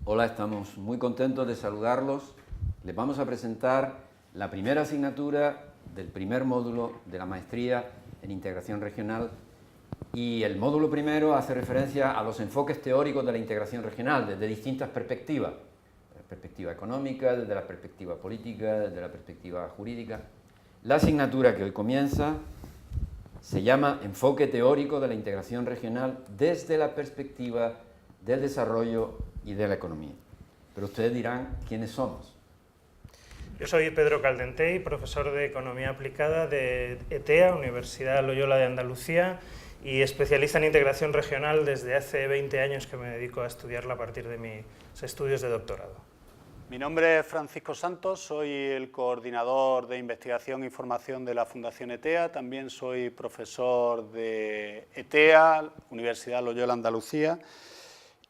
Hola, estamos muy contentos de saludarlos. Les vamos a presentar la primera asignatura del primer módulo de la maestría en integración regional, y el módulo primero hace referencia a los enfoques teóricos de la integración regional desde distintas perspectivas, desde la perspectiva económica, desde la perspectiva política, desde la perspectiva jurídica. La asignatura que hoy comienza se llama Enfoque teórico de la integración regional desde la perspectiva del desarrollo y de la economía. Pero ustedes dirán, ¿quiénes somos? Yo soy Pedro Caldentey, profesor de Economía Aplicada de ETEA, Universidad Loyola de Andalucía, y especialista en integración regional desde hace 20 años que me dedico a estudiarla a partir de mis estudios de doctorado. Mi nombre es Francisco Santos, soy el coordinador de investigación e información de la Fundación ETEA, también soy profesor de ETEA, Universidad Loyola Andalucía,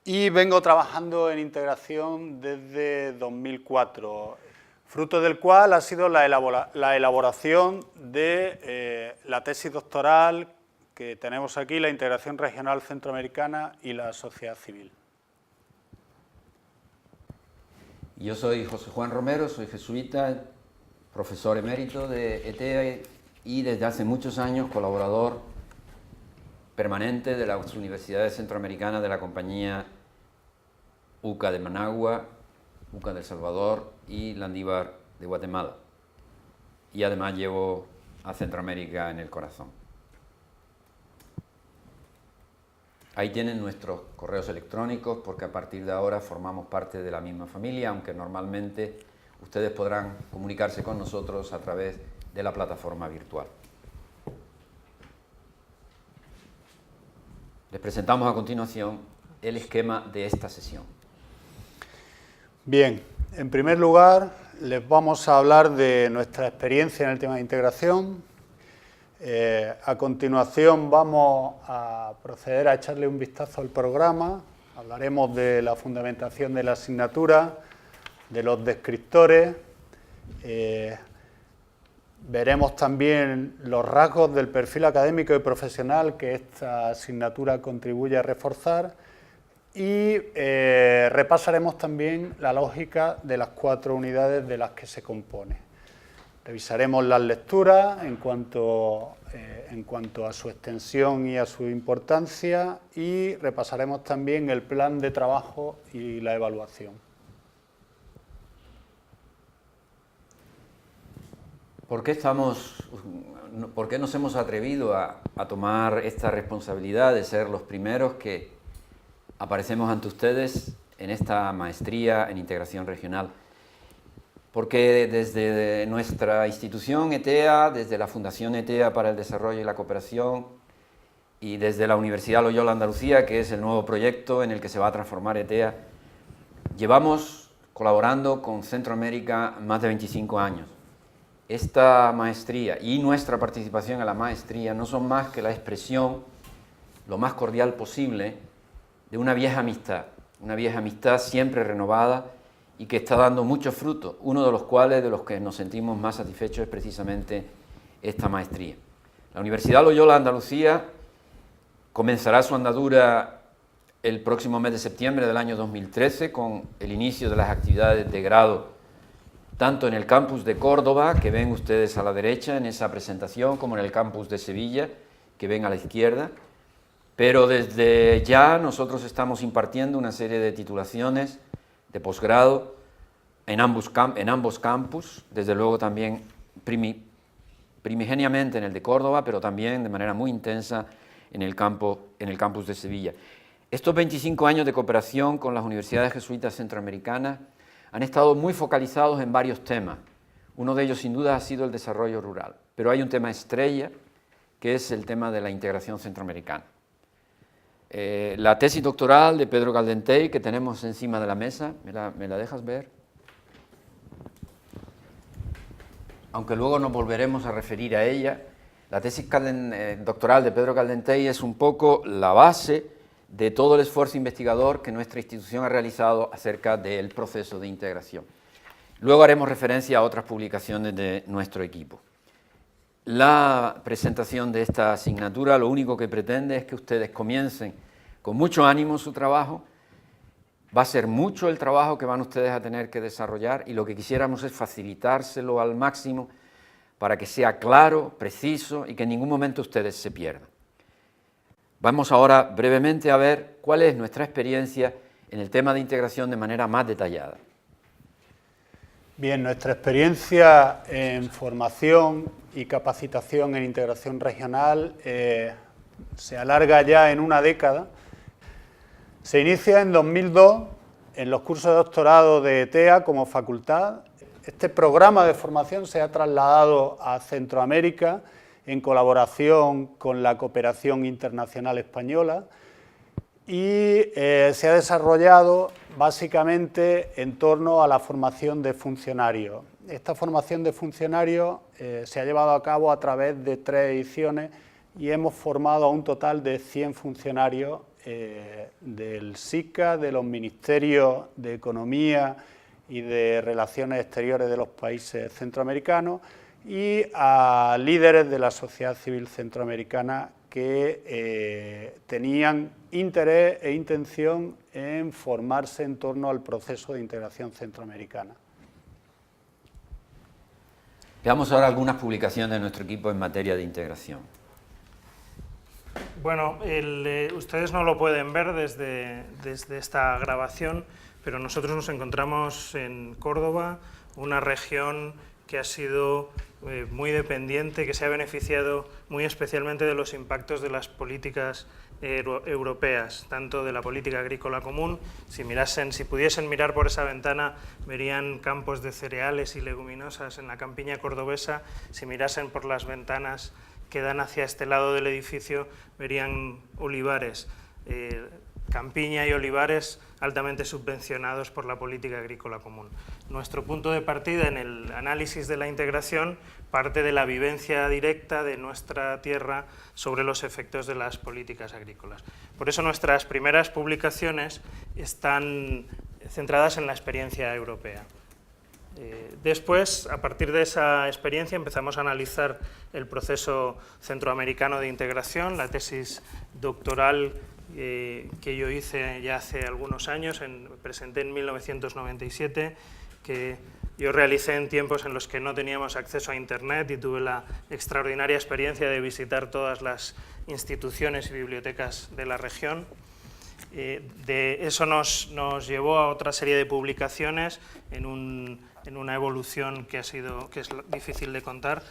y vengo trabajando en integración desde 2004, fruto del cual ha sido la elaboración de la tesis doctoral que tenemos aquí, la integración regional centroamericana y la sociedad civil. Yo soy José Juan Romero, soy jesuita, profesor emérito de ETEA y desde hace muchos años colaborador permanente de las universidades centroamericanas de la compañía UCA de Managua, UCA de El Salvador y Landívar de Guatemala. Y además llevo a Centroamérica en el corazón. Ahí tienen nuestros correos electrónicos, porque a partir de ahora formamos parte de la misma familia, aunque normalmente ustedes podrán comunicarse con nosotros a través de la plataforma virtual. Les presentamos a continuación el esquema de esta sesión. Bien, en primer lugar les vamos a hablar de nuestra experiencia en el tema de integración. A continuación vamos a proceder a echarle un vistazo al programa, hablaremos de la fundamentación de la asignatura, de los descriptores, veremos también los rasgos del perfil académico y profesional que esta asignatura contribuye a reforzar y repasaremos también la lógica de las 4 unidades de las que se compone. Revisaremos las lecturas en cuanto a su extensión y a su importancia y repasaremos también el plan de trabajo y la evaluación. ¿Por qué nos hemos atrevido a tomar esta responsabilidad de ser los primeros que aparecemos ante ustedes en esta maestría en integración regional? Porque desde nuestra institución ETEA, desde la Fundación ETEA para el Desarrollo y la Cooperación y desde la Universidad Loyola Andalucía, que es el nuevo proyecto en el que se va a transformar ETEA, llevamos colaborando con Centroamérica más de 25 años. Esta maestría y nuestra participación en la maestría no son más que la expresión lo más cordial posible de una vieja amistad siempre renovada y que está dando muchos frutos, uno de los cuales, de los que nos sentimos más satisfechos, es precisamente esta maestría. La Universidad Loyola Andalucía comenzará su andadura el próximo mes de septiembre del año 2013 con el inicio de las actividades de grado tanto en el campus de Córdoba, que ven ustedes a la derecha en esa presentación, como en el campus de Sevilla, que ven a la izquierda. Pero desde ya nosotros estamos impartiendo una serie de titulaciones de posgrado en ambos campus, desde luego también primigeniamente en el de Córdoba, pero también de manera muy intensa en el campus de Sevilla. Estos 25 años de cooperación con las universidades jesuitas centroamericanas han estado muy focalizados en varios temas. Uno de ellos, sin duda, ha sido el desarrollo rural, pero hay un tema estrella, que es el tema de la integración centroamericana. La tesis doctoral de Pedro Caldentey, que tenemos encima de la mesa, ¿me la dejas ver? Aunque luego nos volveremos a referir a ella. La tesis doctoral de Pedro Caldentey es un poco la base de todo el esfuerzo investigador que nuestra institución ha realizado acerca del proceso de integración. Luego haremos referencia a otras publicaciones de nuestro equipo. La presentación de esta asignatura lo único que pretende es que ustedes comiencen con mucho ánimo su trabajo Va a ser mucho el trabajo que van ustedes a tener que desarrollar y lo que quisiéramos es facilitárselo al máximo para que sea claro, preciso y que en ningún momento ustedes se pierdan. Vamos ahora brevemente a ver cuál es nuestra experiencia en el tema de integración de manera más detallada. Bien, nuestra experiencia en formación y capacitación en integración regional se alarga ya en una década. Se inicia en 2002 en los cursos de doctorado de ETEA como facultad. Este programa de formación se ha trasladado a Centroamérica en colaboración con la Cooperación Internacional Española y se ha desarrollado básicamente en torno a la formación de funcionarios. Esta formación de funcionarios se ha llevado a cabo a través de 3 ediciones y hemos formado a un total de 100 funcionarios del SICA, de los Ministerios de Economía y de Relaciones Exteriores de los países centroamericanos y a líderes de la sociedad civil centroamericana que tenían interés e intención en formarse en torno al proceso de integración centroamericana. Veamos ahora algunas publicaciones de nuestro equipo en materia de integración. Bueno, ustedes no lo pueden ver desde esta grabación, pero nosotros nos encontramos en Córdoba, una región que ha sido muy dependiente, que se ha beneficiado muy especialmente de los impactos de las políticas europeas, tanto de la política agrícola común. Si pudiesen mirar por esa ventana, verían campos de cereales y leguminosas en la campiña cordobesa. Si mirasen por las ventanas que dan hacia este lado del edificio, verían olivares, campiña y olivares altamente subvencionados por la política agrícola común. Nuestro punto de partida en el análisis de la integración parte de la vivencia directa de nuestra tierra sobre los efectos de las políticas agrícolas. Por eso nuestras primeras publicaciones están centradas en la experiencia europea. Después, a partir de esa experiencia, empezamos a analizar el proceso centroamericano de integración, la tesis doctoral que yo hice ya hace algunos años, presenté en 1997, que yo realicé en tiempos en los que no teníamos acceso a Internet y tuve la extraordinaria experiencia de visitar todas las instituciones y bibliotecas de la región. De eso nos llevó a otra serie de publicaciones en una evolución que es difícil de contar.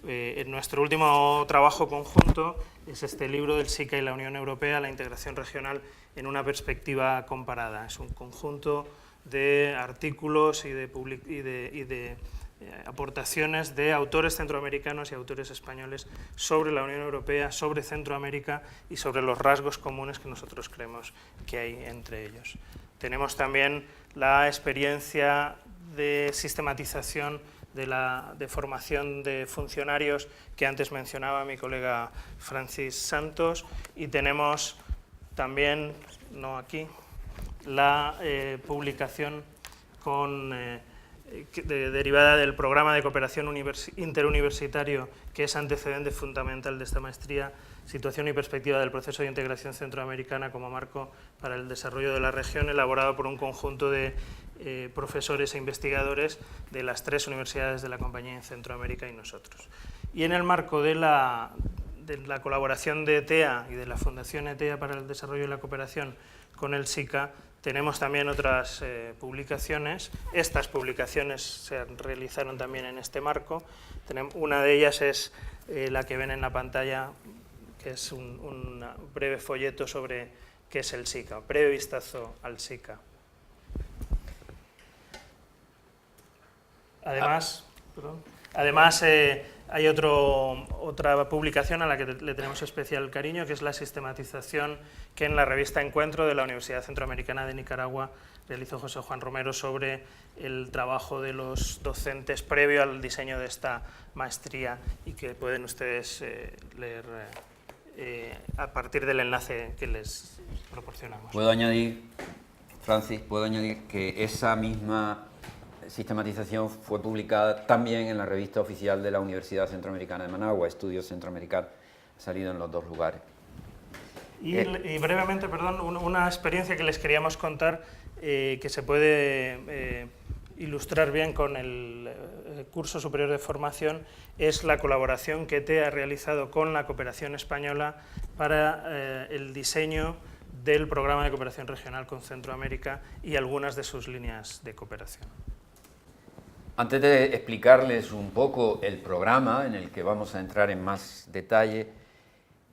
En nuestro último trabajo conjunto es este libro del SICA y la Unión Europea, la integración regional en una perspectiva comparada. Es un conjunto de artículos y de aportaciones de autores centroamericanos y autores españoles sobre la Unión Europea, sobre Centroamérica y sobre los rasgos comunes que nosotros creemos que hay entre ellos. Tenemos también la experiencia de sistematización de formación de funcionarios que antes mencionaba mi colega Francis Santos, y tenemos también, no aquí, la publicación derivada del programa de cooperación interuniversitario, que es antecedente fundamental de esta maestría, Situación y perspectiva del proceso de integración centroamericana como marco para el desarrollo de la región, elaborado por un conjunto de profesores e investigadores de las 3 universidades de la Compañía en Centroamérica y nosotros. Y en el marco de la colaboración de ETEA y de la Fundación ETEA para el Desarrollo y la Cooperación con el SICA, tenemos también otras publicaciones. Estas publicaciones se realizaron también en este marco. Una de ellas es la que ven en la pantalla, que es un breve folleto sobre qué es el SICA, breve vistazo al SICA. Además, hay otra publicación a la que le tenemos especial cariño, que es la sistematización que en la revista Encuentro de la Universidad Centroamericana de Nicaragua realizó José Juan Romero sobre el trabajo de los docentes previo al diseño de esta maestría, y que pueden ustedes leer a partir del enlace que les proporcionamos. ¿Puedo añadir, Francis, que esa misma sistematización fue publicada también en la revista oficial de la Universidad Centroamericana de Managua, Estudios Centroamericanos, ha salido en los 2 lugares? Y brevemente, perdón, una experiencia que les queríamos contar que se puede ilustrar bien con el curso superior de formación es la colaboración que ETEA ha realizado con la cooperación española para el diseño del programa de cooperación regional con Centroamérica y algunas de sus líneas de cooperación. Antes de explicarles un poco el programa en el que vamos a entrar en más detalle,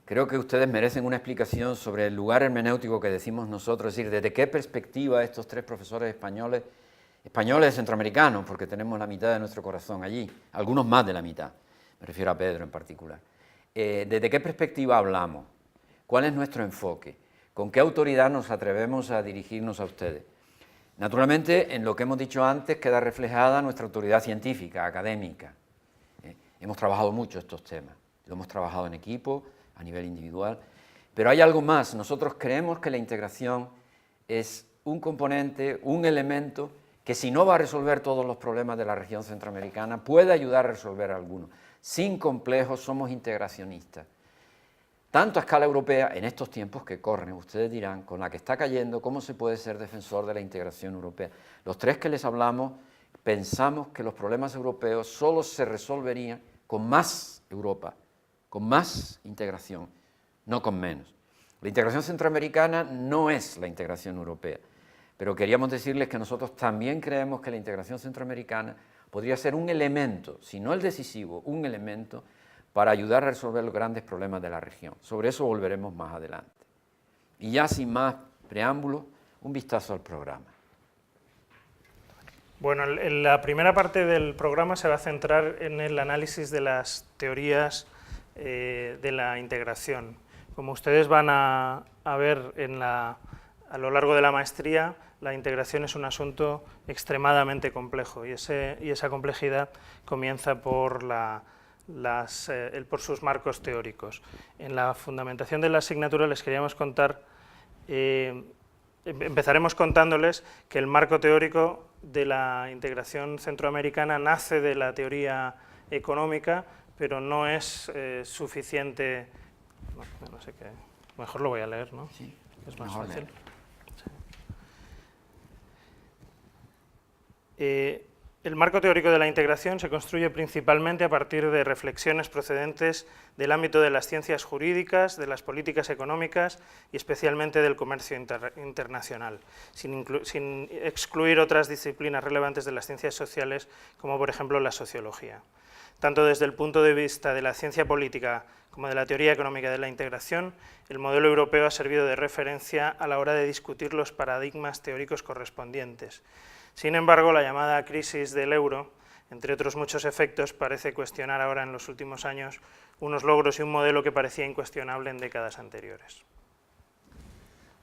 creo que ustedes merecen una explicación sobre el lugar hermenéutico que decimos nosotros, es decir, desde qué perspectiva estos tres profesores españoles centroamericanos, porque tenemos la mitad de nuestro corazón allí, algunos más de la mitad, me refiero a Pedro en particular. ¿Desde qué perspectiva hablamos? ¿Cuál es nuestro enfoque? ¿Con qué autoridad nos atrevemos a dirigirnos a ustedes? Naturalmente, en lo que hemos dicho antes queda reflejada nuestra autoridad científica, académica. Hemos trabajado mucho estos temas, lo hemos trabajado en equipo, a nivel individual, pero hay algo más. Nosotros creemos que la integración es un componente, un elemento que si no va a resolver todos los problemas de la región centroamericana, puede ayudar a resolver algunos. Sin complejos, somos integracionistas. Tanto a escala europea, en estos tiempos que corren, ustedes dirán, con la que está cayendo, ¿cómo se puede ser defensor de la integración europea? Los tres que les hablamos pensamos que los problemas europeos solo se resolverían con más Europa, con más integración, no con menos. La integración centroamericana no es la integración europea, pero queríamos decirles que nosotros también creemos que la integración centroamericana podría ser un elemento, si no el decisivo, un elemento para ayudar a resolver los grandes problemas de la región. Sobre eso volveremos más adelante. Y ya sin más preámbulos, un vistazo al programa. Bueno, en la primera parte del programa se va a centrar en el análisis de las teorías de la integración. Como ustedes van a ver a lo largo de la maestría, la integración es un asunto extremadamente complejo y esa complejidad comienza por sus marcos teóricos. En la fundamentación de la asignatura les queríamos contar, empezaremos contándoles que el marco teórico de la integración centroamericana nace de la teoría económica, pero no es suficiente. No sé qué, mejor lo voy a leer, ¿no? Sí, es más fácil. Leer. El marco teórico de la integración se construye principalmente a partir de reflexiones procedentes del ámbito de las ciencias jurídicas, de las políticas económicas y especialmente del comercio internacional, sin excluir otras disciplinas relevantes de las ciencias sociales, como por ejemplo la sociología. Tanto desde el punto de vista de la ciencia política como de la teoría económica de la integración, el modelo europeo ha servido de referencia a la hora de discutir los paradigmas teóricos correspondientes. Sin embargo, la llamada crisis del euro, entre otros muchos efectos, parece cuestionar ahora en los últimos años unos logros y un modelo que parecía incuestionable en décadas anteriores.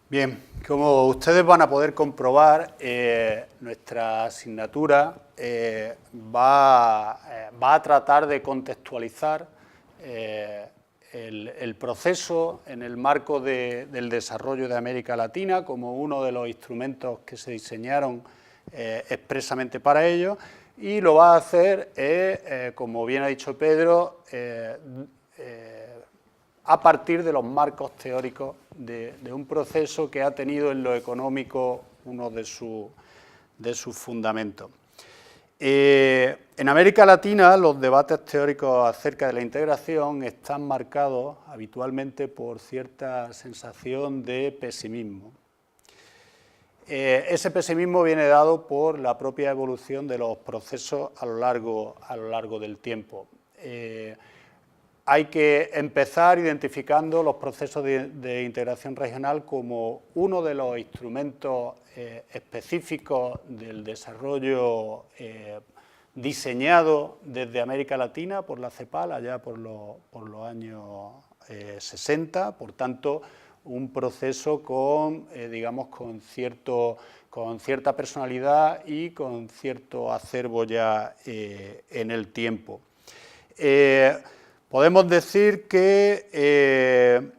Bien, como ustedes van a poder comprobar, nuestra asignatura va a tratar de contextualizar el proceso en el marco del desarrollo de América Latina como uno de los instrumentos que se diseñaron expresamente para ello, y lo va a hacer, como bien ha dicho Pedro, a partir de los marcos teóricos de un proceso que ha tenido en lo económico uno de sus fundamentos. En América Latina los debates teóricos acerca de la integración están marcados habitualmente por cierta sensación de pesimismo. Ese pesimismo viene dado por la propia evolución de los procesos a lo largo del tiempo. Hay que empezar identificando los procesos de integración regional como uno de los instrumentos específicos del desarrollo diseñado desde América Latina por la CEPAL allá por los años 60, por tanto, un proceso con cierta personalidad y con cierto acervo ya en el tiempo. Podemos decir que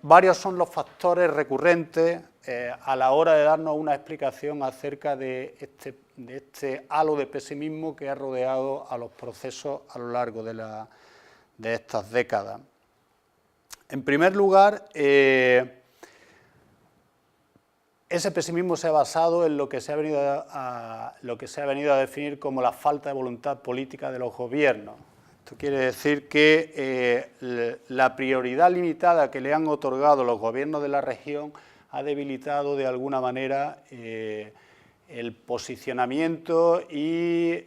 varios son los factores recurrentes a la hora de darnos una explicación acerca de este halo de pesimismo que ha rodeado a los procesos a lo largo de estas décadas. En primer lugar, ese pesimismo se ha basado en lo que se ha venido a definir como la falta de voluntad política de los gobiernos. Esto quiere decir que la prioridad limitada que le han otorgado los gobiernos de la región ha debilitado de alguna manera el posicionamiento y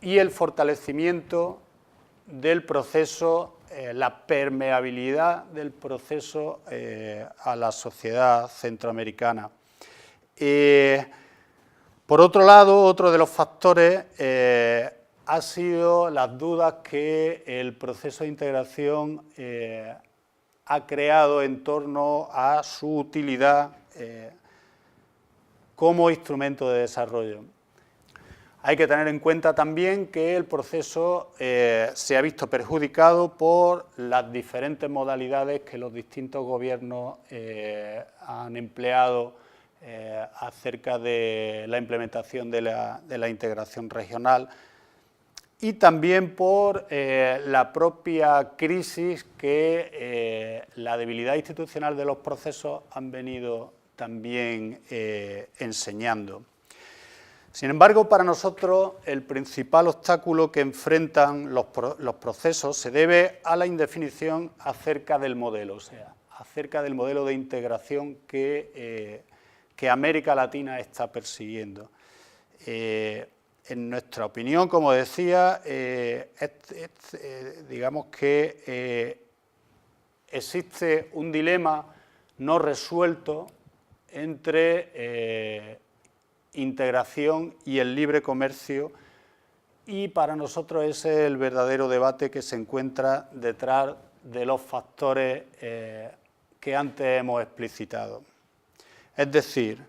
el fortalecimiento del proceso, la permeabilidad del proceso a la sociedad centroamericana. Por otro lado, otro de los factores ha sido las dudas que el proceso de integración ha creado en torno a su utilidad como instrumento de desarrollo. Hay que tener en cuenta también que el proceso se ha visto perjudicado por las diferentes modalidades que los distintos gobiernos han empleado acerca de la implementación de la integración regional, y también por la propia crisis que la debilidad institucional de los procesos han venido también enseñando. Sin embargo, para nosotros el principal obstáculo que enfrentan los procesos se debe a la indefinición acerca del modelo, o sea, acerca del modelo de integración que América Latina está persiguiendo. En nuestra opinión, como decía, digamos que existe un dilema no resuelto entre integración y el libre comercio, y para nosotros ese es el verdadero debate que se encuentra detrás de los factores que antes hemos explicitado. Es decir,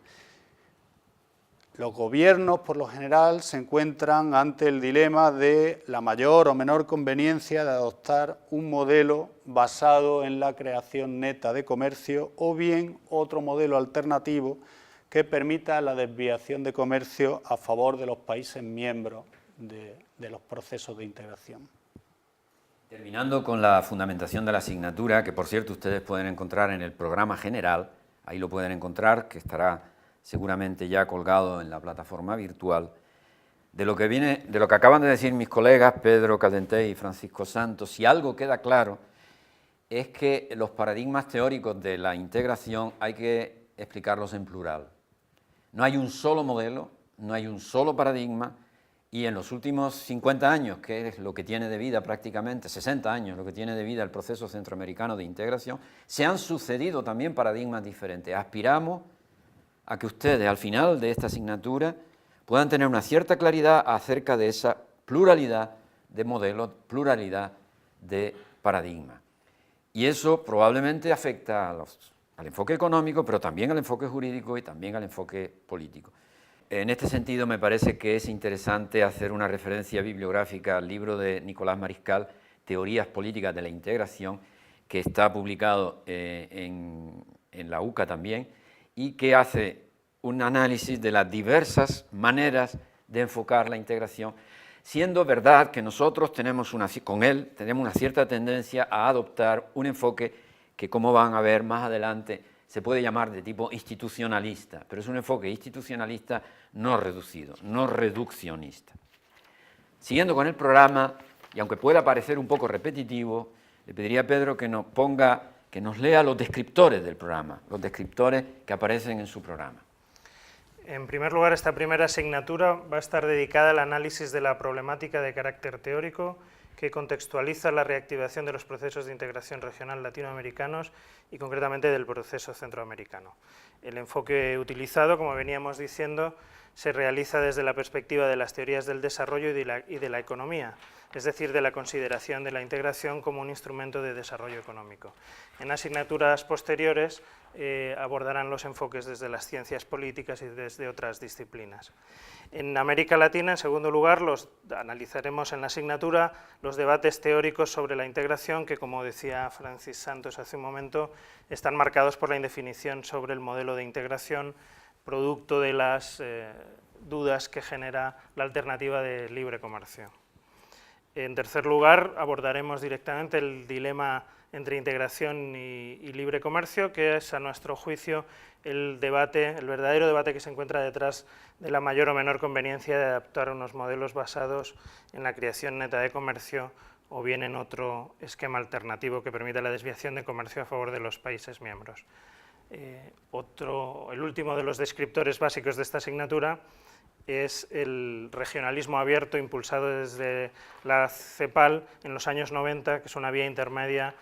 los gobiernos, por lo general, se encuentran ante el dilema de la mayor o menor conveniencia de adoptar un modelo basado en la creación neta de comercio o bien otro modelo alternativo que permita la desviación de comercio a favor de los países miembros de los procesos de integración. Terminando con la fundamentación de la asignatura, que por cierto ustedes pueden encontrar en el programa general, ahí lo pueden encontrar, que estará seguramente ya colgado en la plataforma virtual. De lo que acaban de decir mis colegas Pedro Caldentey y Francisco Santos, si algo queda claro es que los paradigmas teóricos de la integración hay que explicarlos en plural. No hay un solo modelo, no hay un solo paradigma, y en los últimos 50 años, que es lo que tiene de vida prácticamente, 60 años, lo que tiene de vida el proceso centroamericano de integración, se han sucedido también paradigmas diferentes. Aspiramos a que ustedes, al final de esta asignatura, puedan tener una cierta claridad acerca de esa pluralidad de modelos, pluralidad de paradigmas. Y eso probablemente afecta al enfoque económico, pero también al enfoque jurídico y también al enfoque político. En este sentido, me parece que es interesante hacer una referencia bibliográfica al libro de Nicolás Mariscal, Teorías Políticas de la Integración, que está publicado en la UCA también, y que hace un análisis de las diversas maneras de enfocar la integración, siendo verdad que nosotros tenemos una cierta tendencia a adoptar un enfoque que, como van a ver más adelante, se puede llamar de tipo institucionalista, pero es un enfoque institucionalista no reducido, no reduccionista. Siguiendo con el programa, y aunque pueda parecer un poco repetitivo, le pediría a Pedro que nos lea los descriptores del programa, los descriptores que aparecen en su programa. En primer lugar, esta primera asignatura va a estar dedicada al análisis de la problemática de carácter teórico que contextualiza la reactivación de los procesos de integración regional latinoamericanos y concretamente del proceso centroamericano. El enfoque utilizado, como veníamos diciendo, se realiza desde la perspectiva de las teorías del desarrollo y de la economía, es decir, de la consideración de la integración como un instrumento de desarrollo económico. En asignaturas posteriores abordarán los enfoques desde las ciencias políticas y desde otras disciplinas. En América Latina, en segundo lugar, analizaremos en la asignatura los debates teóricos sobre la integración que, como decía Francis Santos hace un momento, están marcados por la indefinición sobre el modelo de integración, producto de dudas que genera la alternativa de libre comercio. En tercer lugar, abordaremos directamente el dilema entre integración y libre comercio, que es, a nuestro juicio, el verdadero debate que se encuentra detrás de la mayor o menor conveniencia de adaptar unos modelos basados en la creación neta de comercio o bien en otro esquema alternativo que permita la desviación de comercio a favor de los países miembros. El último de los descriptores básicos de esta asignatura es el regionalismo abierto impulsado desde la CEPAL en los años 90, que es una vía intermedia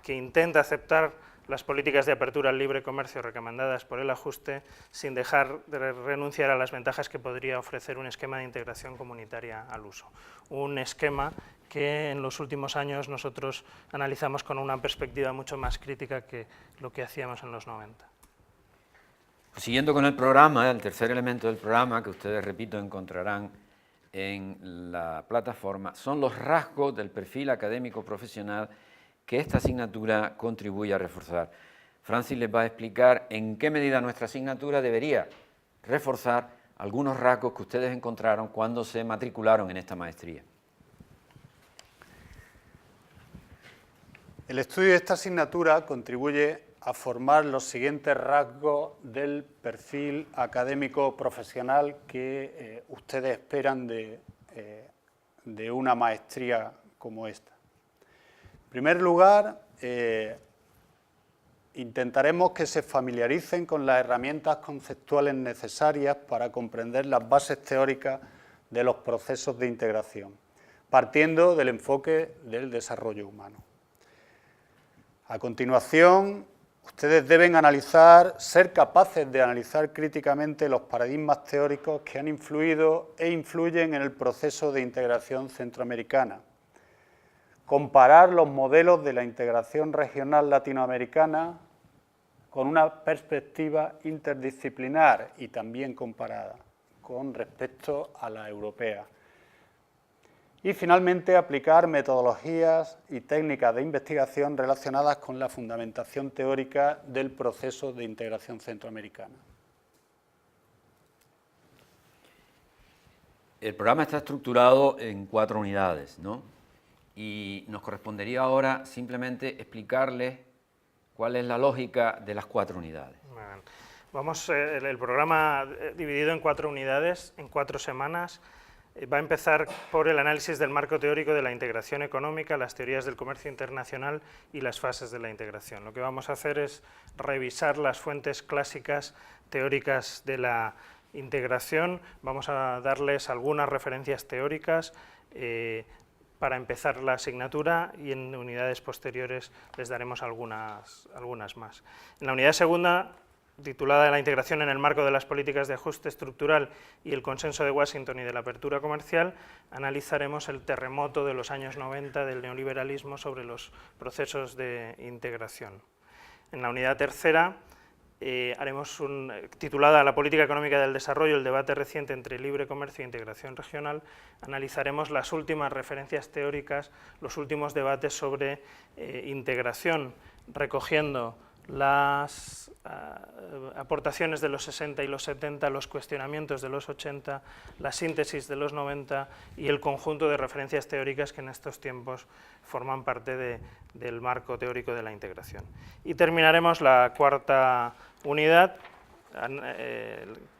que intenta aceptar las políticas de apertura al libre comercio recomendadas por el ajuste sin dejar de renunciar a las ventajas que podría ofrecer un esquema de integración comunitaria al uso. Un esquema que en los últimos años nosotros analizamos con una perspectiva mucho más crítica que lo que hacíamos en los 90. Siguiendo con el programa, el tercer elemento del programa, que ustedes, repito, encontrarán en la plataforma, son los rasgos del perfil académico profesional que esta asignatura contribuye a reforzar. Francis les va a explicar en qué medida nuestra asignatura debería reforzar algunos rasgos que ustedes encontraron cuando se matricularon en esta maestría. El estudio de esta asignatura contribuye a formar los siguientes rasgos del perfil académico profesional que ustedes esperan de una maestría como esta. En primer lugar, intentaremos que se familiaricen con las herramientas conceptuales necesarias para comprender las bases teóricas de los procesos de integración, partiendo del enfoque del desarrollo humano. A continuación, ustedes deben ser capaces de analizar críticamente los paradigmas teóricos que han influido e influyen en el proceso de integración centroamericana, comparar los modelos de la integración regional latinoamericana con una perspectiva interdisciplinar y también comparada con respecto a la europea. Y finalmente aplicar metodologías y técnicas de investigación relacionadas con la fundamentación teórica del proceso de integración centroamericana. El programa está estructurado en 4 unidades, ¿no? Y nos correspondería ahora simplemente explicarles cuál es la lógica de las 4 unidades. El programa dividido en 4 unidades, en 4 semanas, va a empezar por el análisis del marco teórico de la integración económica, las teorías del comercio internacional y las fases de la integración. Lo que vamos a hacer es revisar las fuentes clásicas teóricas de la integración, vamos a darles algunas referencias teóricas para empezar la asignatura y en unidades posteriores les daremos algunas más. En la unidad segunda, titulada La integración en el marco de las políticas de ajuste estructural y el consenso de Washington y de la apertura comercial, analizaremos el terremoto de los años 90 del neoliberalismo sobre los procesos de integración. En la unidad tercera, titulada La política económica del desarrollo, el debate reciente entre libre comercio e integración regional, analizaremos las últimas referencias teóricas, los últimos debates sobre integración, recogiendo las aportaciones de los 60 y los 70, los cuestionamientos de los 80, la síntesis de los 90 y el conjunto de referencias teóricas que en estos tiempos forman parte del marco teórico de la integración. Y terminaremos la cuarta unidad,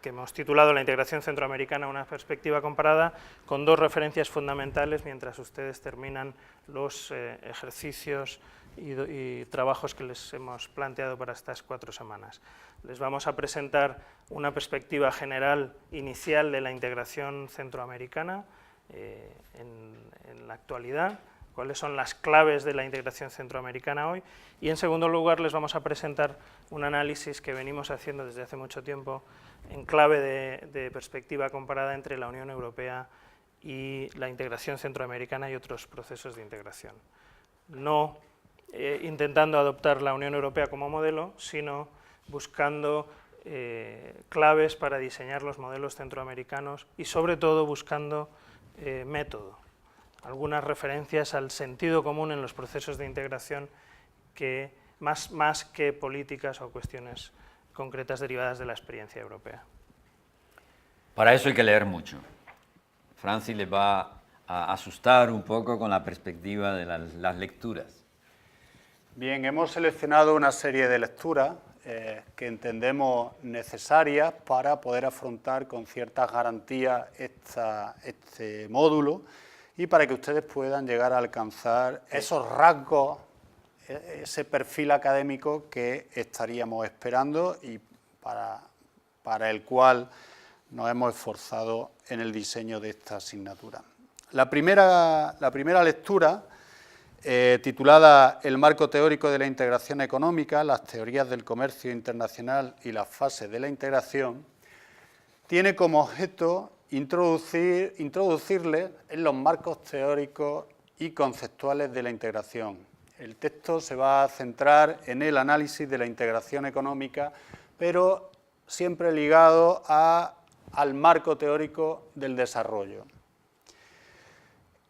que hemos titulado La integración centroamericana, una perspectiva comparada, con 2 referencias fundamentales mientras ustedes terminan los ejercicios y trabajos que les hemos planteado para estas 4 semanas. Les vamos a presentar una perspectiva general inicial de la integración centroamericana en la actualidad, cuáles son las claves de la integración centroamericana hoy, y en segundo lugar les vamos a presentar un análisis que venimos haciendo desde hace mucho tiempo en clave de perspectiva comparada entre la Unión Europea y la integración centroamericana y otros procesos de integración. No intentando adoptar la Unión Europea como modelo, sino buscando claves para diseñar los modelos centroamericanos y sobre todo buscando método, algunas referencias al sentido común en los procesos de integración que más que políticas o cuestiones concretas derivadas de la experiencia europea. Para eso hay que leer mucho. Francis les va a asustar un poco con la perspectiva de las lecturas. Bien, hemos seleccionado una serie de lecturas que entendemos necesarias para poder afrontar con ciertas garantías este módulo y para que ustedes puedan llegar a alcanzar esos rasgos, ese perfil académico que estaríamos esperando y para el cual nos hemos esforzado en el diseño de esta asignatura. La primera lectura, titulada El marco teórico de la integración económica, las teorías del comercio internacional y las fases de la integración, tiene como objeto introducirles en los marcos teóricos y conceptuales de la integración. El texto se va a centrar en el análisis de la integración económica, pero siempre ligado al marco teórico del desarrollo.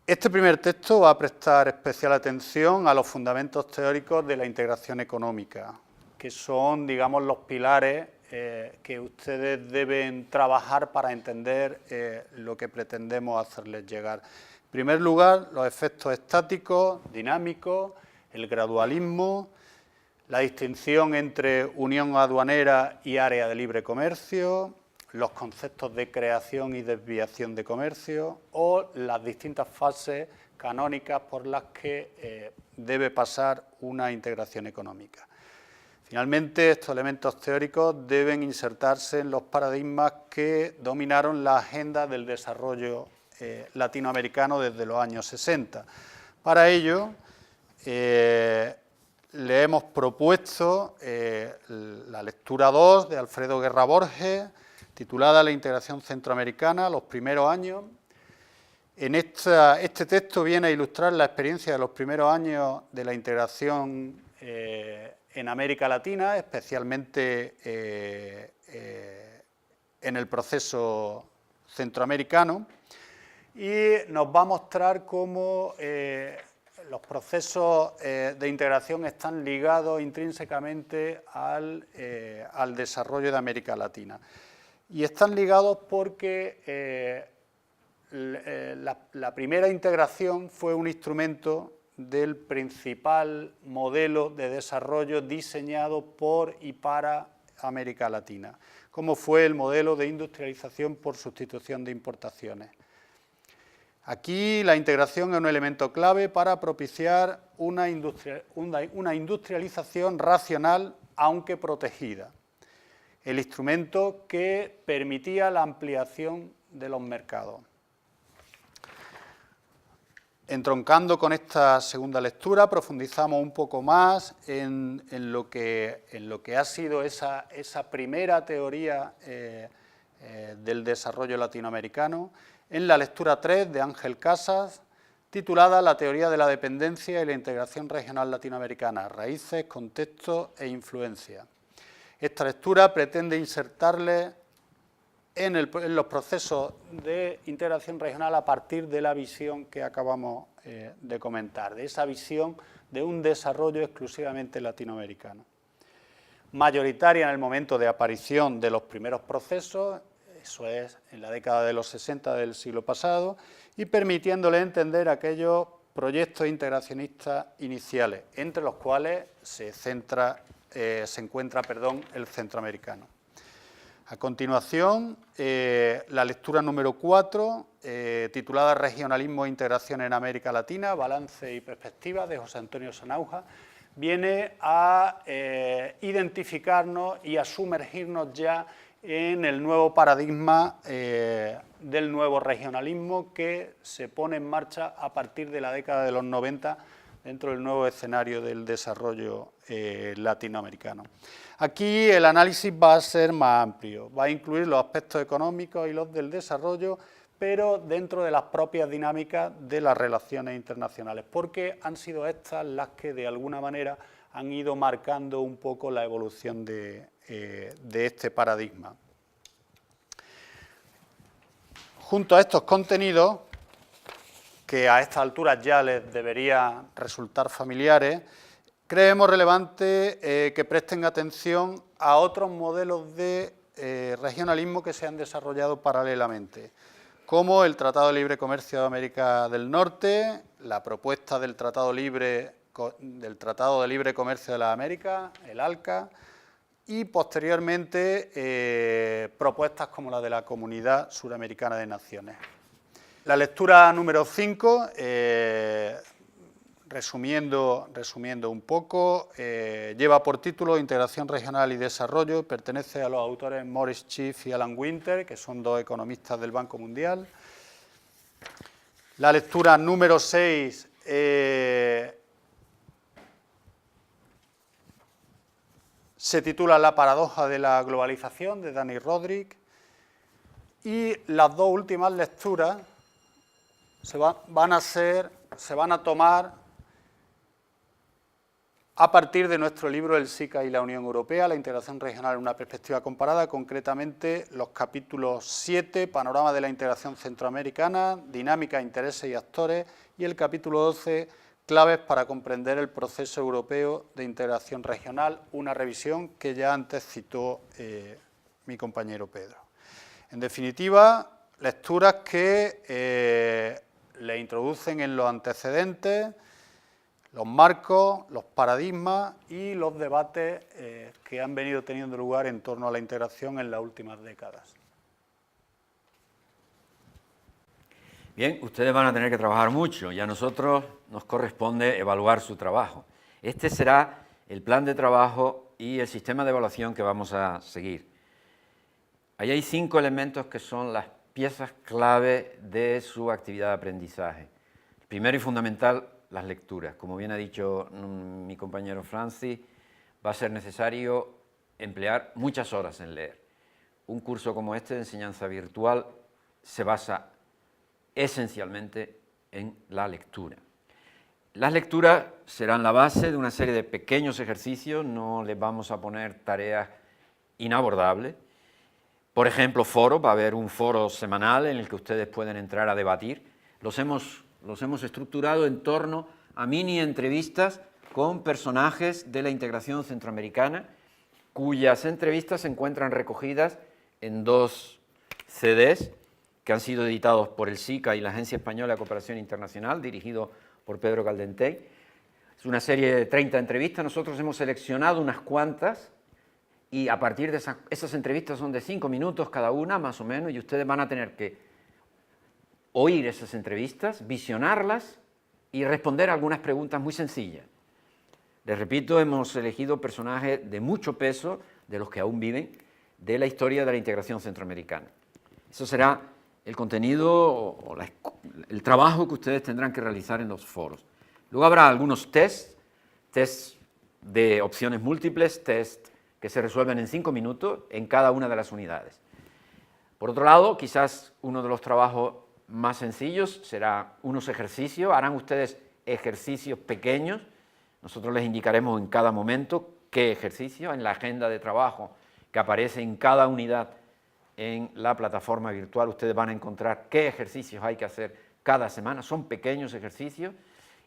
Este primer texto va a prestar especial atención a los fundamentos teóricos de la integración económica, que son, digamos, los pilares que ustedes deben trabajar para entender lo que pretendemos hacerles llegar. En primer lugar, los efectos estáticos, dinámicos, el gradualismo, la distinción entre unión aduanera y área de libre comercio, los conceptos de creación y desviación de comercio o las distintas fases canónicas por las que debe pasar una integración económica. Finalmente, estos elementos teóricos deben insertarse en los paradigmas que dominaron la agenda del desarrollo latinoamericano desde los años 60. Para ello, le hemos propuesto la lectura 2 de Alfredo Guerra Borges, titulada La integración centroamericana, los primeros años. En este texto viene a ilustrar la experiencia de los primeros años de la integración en América Latina, especialmente en el proceso centroamericano, y nos va a mostrar cómo los procesos de integración están ligados intrínsecamente al desarrollo de América Latina. Y están ligados porque la primera integración fue un instrumento del principal modelo de desarrollo diseñado por y para América Latina, como fue el modelo de industrialización por sustitución de importaciones. Aquí la integración es un elemento clave para propiciar una industrialización racional, aunque protegida. El instrumento que permitía la ampliación de los mercados. Entroncando con esta segunda lectura, profundizamos un poco más en lo que ha sido esa primera teoría del desarrollo latinoamericano, en la lectura 3 de Ángel Casas, titulada La teoría de la dependencia y la integración regional latinoamericana, raíces, contexto e influencia. Esta lectura pretende insertarle en los procesos de integración regional a partir de la visión que acabamos de comentar, de esa visión de un desarrollo exclusivamente latinoamericano. Mayoritaria en el momento de aparición de los primeros procesos, eso es en la década de los 60 del siglo pasado, y permitiéndole entender aquellos proyectos integracionistas iniciales, entre los cuales se encuentra el centroamericano. A continuación, la lectura número 4, titulada Regionalismo e integración en América Latina, balance y perspectiva, de José Antonio Sanauja, viene a identificarnos y a sumergirnos ya en el nuevo paradigma del nuevo regionalismo que se pone en marcha a partir de la década de los 90 dentro del nuevo escenario del desarrollo latinoamericano. Aquí el análisis va a ser más amplio, va a incluir los aspectos económicos y los del desarrollo, pero dentro de las propias dinámicas de las relaciones internacionales, porque han sido estas las que de alguna manera han ido marcando un poco la evolución de este paradigma. Junto a estos contenidos, que a estas alturas ya les debería resultar familiares, creemos relevante que presten atención a otros modelos de regionalismos que se han desarrollado paralelamente, como el Tratado de Libre Comercio de América del Norte, la propuesta del Tratado de Libre Comercio de las Américas, el ALCA, y posteriormente propuestas como la de la Comunidad Suramericana de Naciones. La lectura número 5, resumiendo un poco, lleva por título Integración Regional y Desarrollo, pertenece a los autores Maurice Schiff y Alan Winter, que son dos economistas del Banco Mundial. La lectura número 6 se titula La paradoja de la globalización, de Dani Rodrik, y las dos últimas lecturas se van a tomar a partir de nuestro libro El SICA y la Unión Europea, la integración regional en una perspectiva comparada, concretamente los capítulos 7, Panorama de la integración centroamericana, Dinámica, intereses y actores, y el capítulo 12, Claves para comprender el proceso europeo de integración regional, una revisión que ya antes citó mi compañero Pedro. En definitiva, lecturas que le introducen en los antecedentes, los marcos, los paradigmas y los debates que han venido teniendo lugar en torno a la integración en las últimas décadas. Bien, ustedes van a tener que trabajar mucho y a nosotros nos corresponde evaluar su trabajo. Este será el plan de trabajo y el sistema de evaluación que vamos a seguir. Ahí hay 5 elementos que son las piezas clave de su actividad de aprendizaje. El primero y fundamental, las lecturas. Como bien ha dicho mi compañero Francis, va a ser necesario emplear muchas horas en leer. Un curso como este de enseñanza virtual se basa esencialmente en la lectura. Las lecturas serán la base de una serie de pequeños ejercicios, no les vamos a poner tareas inabordables. Por ejemplo, foros, va a haber un foro semanal en el que ustedes pueden entrar a debatir. Los hemos estructurado en torno a mini entrevistas con personajes de la integración centroamericana, cuyas entrevistas se encuentran recogidas en 2 CDs que han sido editados por el SICA y la Agencia Española de Cooperación Internacional, dirigido por Pedro Caldentey. Es una serie de 30 entrevistas, nosotros hemos seleccionado unas cuantas y a partir de esas entrevistas son de 5 minutos cada una, más o menos, y ustedes van a tener que oír esas entrevistas, visionarlas y responder algunas preguntas muy sencillas. Les repito, hemos elegido personajes de mucho peso, de los que aún viven, de la historia de la integración centroamericana. Eso será el contenido o el trabajo que ustedes tendrán que realizar en los foros. Luego habrá algunos tests de opciones múltiples, tests que se resuelven en 5 minutos en cada una de las unidades. Por otro lado, quizás uno de los trabajos más sencillos será unos ejercicios. Harán ustedes ejercicios pequeños. Nosotros les indicaremos en cada momento qué ejercicio en la agenda de trabajo que aparece en cada unidad en la plataforma virtual. Ustedes van a encontrar qué ejercicios hay que hacer cada semana. Son pequeños ejercicios.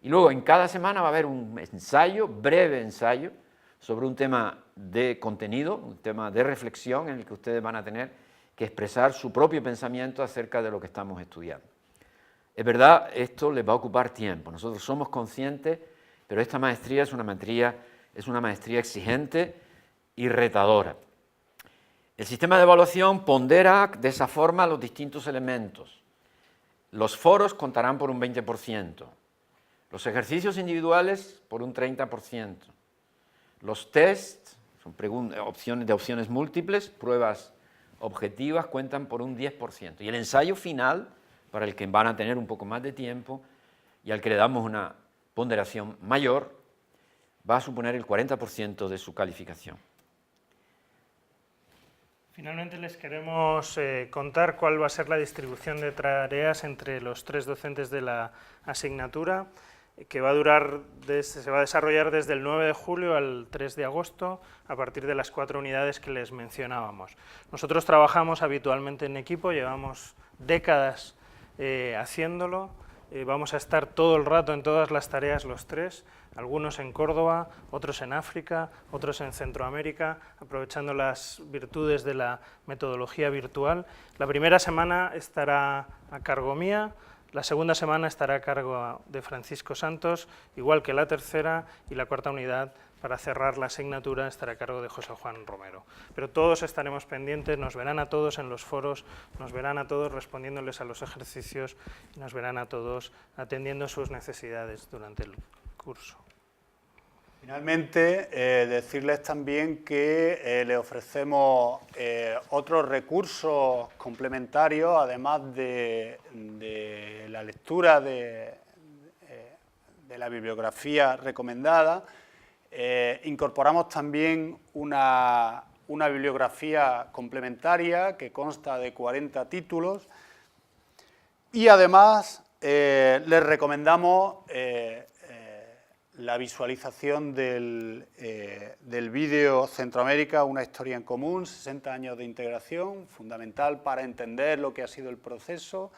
Y luego en cada semana va a haber un ensayo, breve ensayo, sobre un tema de contenido, un tema de reflexión en el que ustedes van a tener que expresar su propio pensamiento acerca de lo que estamos estudiando. Es verdad, esto les va a ocupar tiempo. Nosotros somos conscientes, pero esta maestría es una maestría exigente y retadora. El sistema de evaluación pondera de esa forma los distintos elementos. Los foros contarán por un 20%, los ejercicios individuales por un 30%, los tests, son opciones múltiples, pruebas objetivas, cuentan por un 10%, y el ensayo final, para el que van a tener un poco más de tiempo y al que le damos una ponderación mayor, va a suponer el 40% de su calificación. Finalmente les queremos contar cuál va a ser la distribución de tareas entre los 3 docentes de la asignatura, que se va a desarrollar desde el 9 de julio al 3 de agosto, a partir de las 4 unidades que les mencionábamos. Nosotros trabajamos habitualmente en equipo, llevamos décadas haciéndolo, Vamos a estar todo el rato en todas las tareas los tres, algunos en Córdoba, otros en África, otros en Centroamérica, aprovechando las virtudes de la metodología virtual. La primera semana estará a cargo mía, la segunda semana estará a cargo de Francisco Santos, igual que la tercera, y la cuarta unidad, para cerrar la asignatura, estará a cargo de José Juan Romero. Pero todos estaremos pendientes, nos verán a todos en los foros, nos verán a todos respondiéndoles a los ejercicios y nos verán a todos atendiendo sus necesidades durante el curso. Finalmente, decirles también que le ofrecemos otros recursos complementarios, además de la lectura de la bibliografía recomendada. Incorporamos también una bibliografía complementaria que consta de 40 títulos y además les recomendamos la visualización del vídeo Centroamérica, una historia en común, 60 años de integración, fundamental para entender lo que ha sido el proceso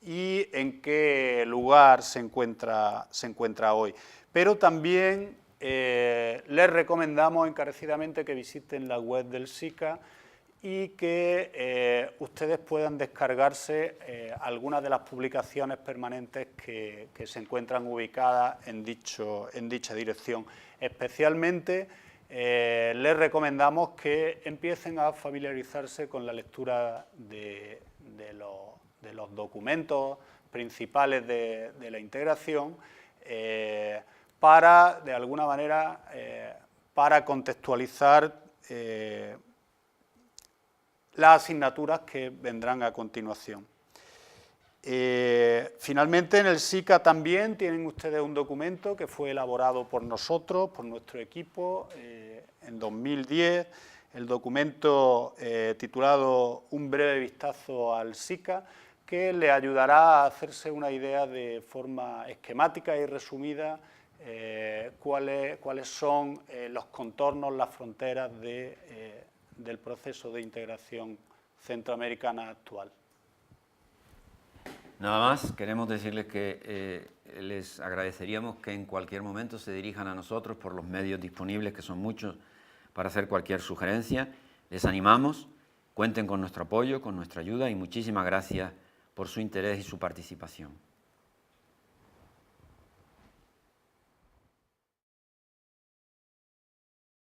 y en qué lugar se encuentra hoy. Pero también les recomendamos encarecidamente que visiten la web del SICA y que ustedes puedan descargarse algunas de las publicaciones permanentes que se encuentran ubicadas en dicha dirección. Especialmente les recomendamos que empiecen a familiarizarse con la lectura de los documentos principales de la integración, para, de alguna manera, para contextualizar las asignaturas que vendrán a continuación. Finalmente, en el SICA también tienen ustedes un documento que fue elaborado por nosotros, por nuestro equipo, en 2010, el documento titulado Un breve vistazo al SICA, que le ayudará a hacerse una idea de forma esquemática y resumida cuáles son los contornos, las fronteras del proceso de integración centroamericana actual. Nada más, queremos decirles que les agradeceríamos que en cualquier momento se dirijan a nosotros por los medios disponibles, que son muchos, para hacer cualquier sugerencia. Les animamos, cuenten con nuestro apoyo, con nuestra ayuda y muchísimas gracias por su interés y su participación.